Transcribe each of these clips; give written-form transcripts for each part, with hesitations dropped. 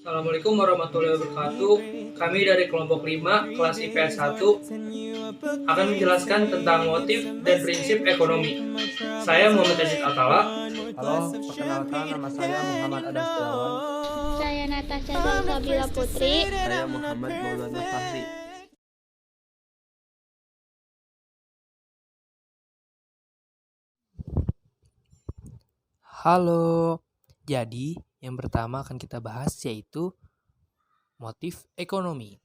Assalamualaikum warahmatullahi wabarakatuh. Kami dari kelompok 5 kelas IPS 1 akan menjelaskan tentang motif dan prinsip ekonomi. Saya Muhammad Yazid Atala. Halo, perkenalkan nama saya Muhammad Adam Setiawan. Saya Natasha Salsabila Putri. Saya Muhammad Maulana Fahri. Halo, jadi yang pertama akan kita bahas yaitu motif ekonomi.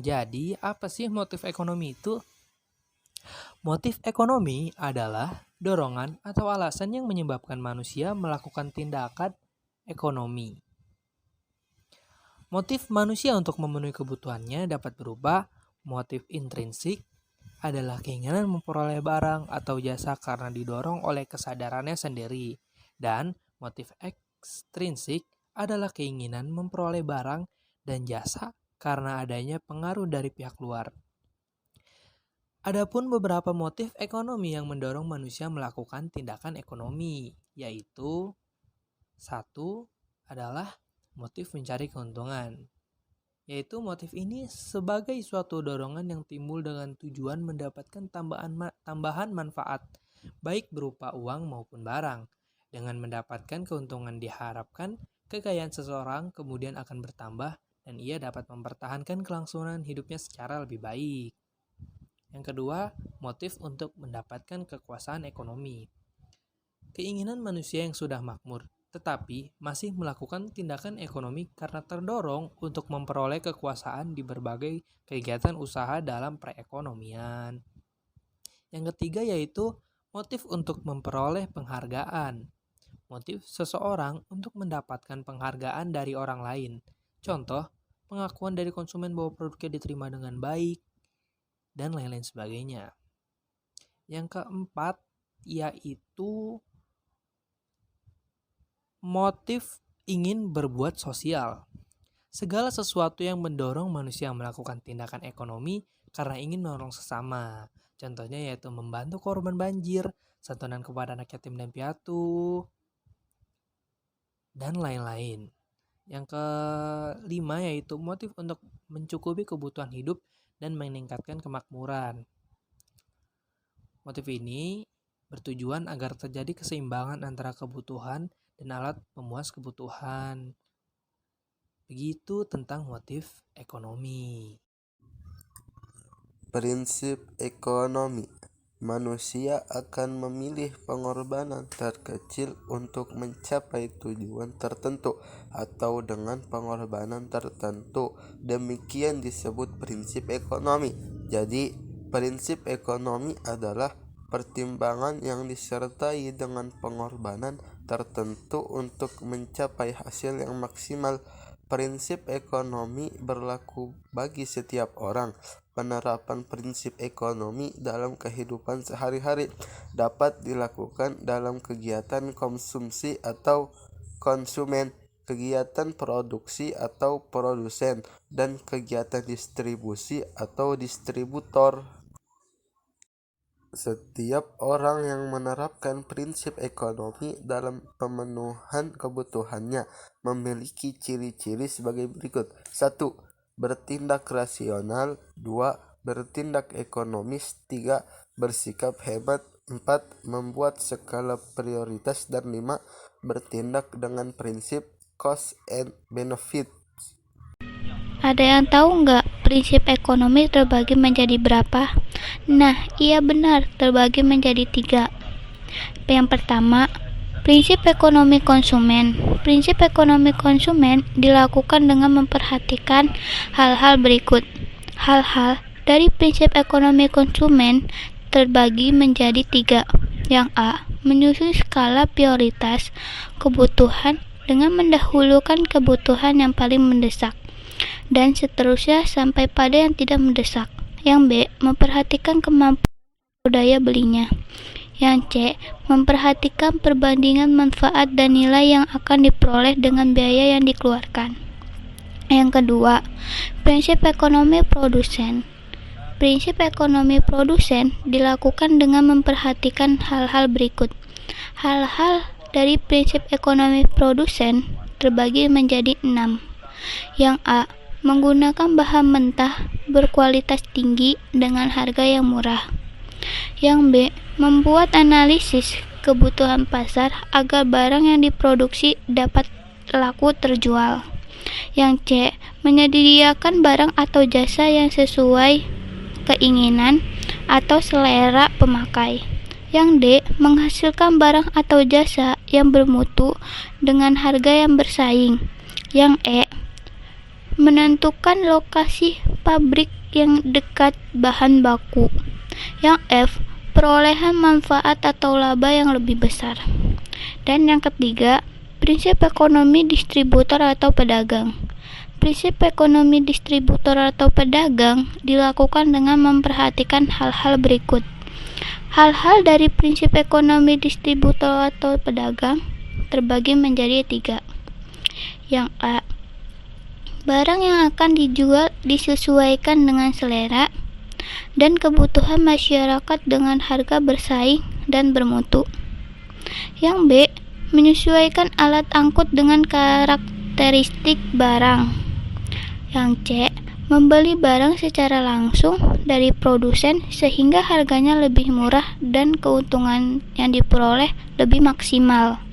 Jadi apa sih motif ekonomi itu? Motif ekonomi adalah dorongan atau alasan yang menyebabkan manusia melakukan tindakan ekonomi. Motif manusia untuk memenuhi kebutuhannya dapat berupa motif intrinsik, adalah keinginan memperoleh barang atau jasa karena didorong oleh kesadarannya sendiri. Dan motif ekstrinsik adalah keinginan memperoleh barang dan jasa karena adanya pengaruh dari pihak luar. Adapun beberapa motif ekonomi yang mendorong manusia melakukan tindakan ekonomi, yaitu 1 adalah motif mencari keuntungan. Yaitu motif ini sebagai suatu dorongan yang timbul dengan tujuan mendapatkan tambahan manfaat, baik berupa uang maupun barang. Dengan mendapatkan keuntungan diharapkan, kekayaan seseorang kemudian akan bertambah dan ia dapat mempertahankan kelangsungan hidupnya secara lebih baik. Yang kedua, motif untuk mendapatkan kekuasaan ekonomi. Keinginan manusia yang sudah makmur tetapi masih melakukan tindakan ekonomi karena terdorong untuk memperoleh kekuasaan di berbagai kegiatan usaha dalam perekonomian. Yang ketiga yaitu motif untuk memperoleh penghargaan. Motif seseorang untuk mendapatkan penghargaan dari orang lain. Contoh, pengakuan dari konsumen bahwa produknya diterima dengan baik, dan lain-lain sebagainya. Yang keempat yaitu motif ingin berbuat sosial. Segala sesuatu yang mendorong manusia melakukan tindakan ekonomi karena ingin menolong sesama. Contohnya yaitu membantu korban banjir, santunan kepada anak yatim dan piatu, dan lain-lain. Yang kelima yaitu motif untuk mencukupi kebutuhan hidup dan meningkatkan kemakmuran. Motif ini bertujuan agar terjadi keseimbangan antara kebutuhan dan alat pemuas kebutuhan. Begitu tentang motif ekonomi. Prinsip ekonomi. Manusia akan memilih pengorbanan terkecil untuk mencapai tujuan tertentu atau dengan pengorbanan tertentu. Demikian disebut prinsip ekonomi. Jadi, prinsip ekonomi adalah pertimbangan yang disertai dengan pengorbanan tertentu untuk mencapai hasil yang maksimal. Prinsip ekonomi berlaku bagi setiap orang. Penerapan prinsip ekonomi dalam kehidupan sehari-hari dapat dilakukan dalam kegiatan konsumsi atau konsumen, kegiatan produksi atau produsen, dan kegiatan distribusi atau distributor. Setiap orang yang menerapkan prinsip ekonomi dalam pemenuhan kebutuhannya memiliki ciri-ciri sebagai berikut. 1. Bertindak rasional. 2. Bertindak ekonomis. 3. Bersikap hemat. 4. Membuat skala prioritas. Dan 5. Bertindak dengan prinsip cost and benefit. Ada yang tahu nggak prinsip ekonomi terbagi menjadi berapa? Nah, iya benar, terbagi menjadi 3. Yang pertama, prinsip ekonomi konsumen. Prinsip ekonomi konsumen dilakukan dengan memperhatikan hal-hal berikut. Hal-hal dari prinsip ekonomi konsumen terbagi menjadi 3. Yang A, menyusun skala prioritas kebutuhan dengan mendahulukan kebutuhan yang paling mendesak, dan seterusnya sampai pada yang tidak mendesak. Yang B, memperhatikan kemampuan daya belinya. Yang C, memperhatikan perbandingan manfaat dan nilai yang akan diperoleh dengan biaya yang dikeluarkan. Yang kedua, prinsip ekonomi produsen. Prinsip ekonomi produsen dilakukan dengan memperhatikan hal-hal berikut. Hal-hal dari prinsip ekonomi produsen terbagi menjadi 6. Yang A. Menggunakan bahan mentah berkualitas tinggi dengan harga yang murah. Yang B. Membuat analisis kebutuhan pasar agar barang yang diproduksi dapat laku terjual. Yang C. Menyediakan barang atau jasa yang sesuai keinginan atau selera pemakai. Yang D. Menghasilkan barang atau jasa yang bermutu dengan harga yang bersaing. Yang E. Menentukan lokasi pabrik yang dekat bahan baku. Yang F. Perolehan manfaat atau laba yang lebih besar. Dan yang ketiga, prinsip ekonomi distributor atau pedagang. Prinsip ekonomi distributor atau pedagang dilakukan dengan memperhatikan hal-hal berikut. Hal-hal dari prinsip ekonomi distributor atau pedagang terbagi menjadi 3. Yang A. Barang yang akan dijual disesuaikan dengan selera dan kebutuhan masyarakat dengan harga bersaing dan bermutu. Yang B. Menyesuaikan alat angkut dengan karakteristik barang. Yang C. Membeli barang secara langsung dari produsen sehingga harganya lebih murah dan keuntungan yang diperoleh lebih maksimal.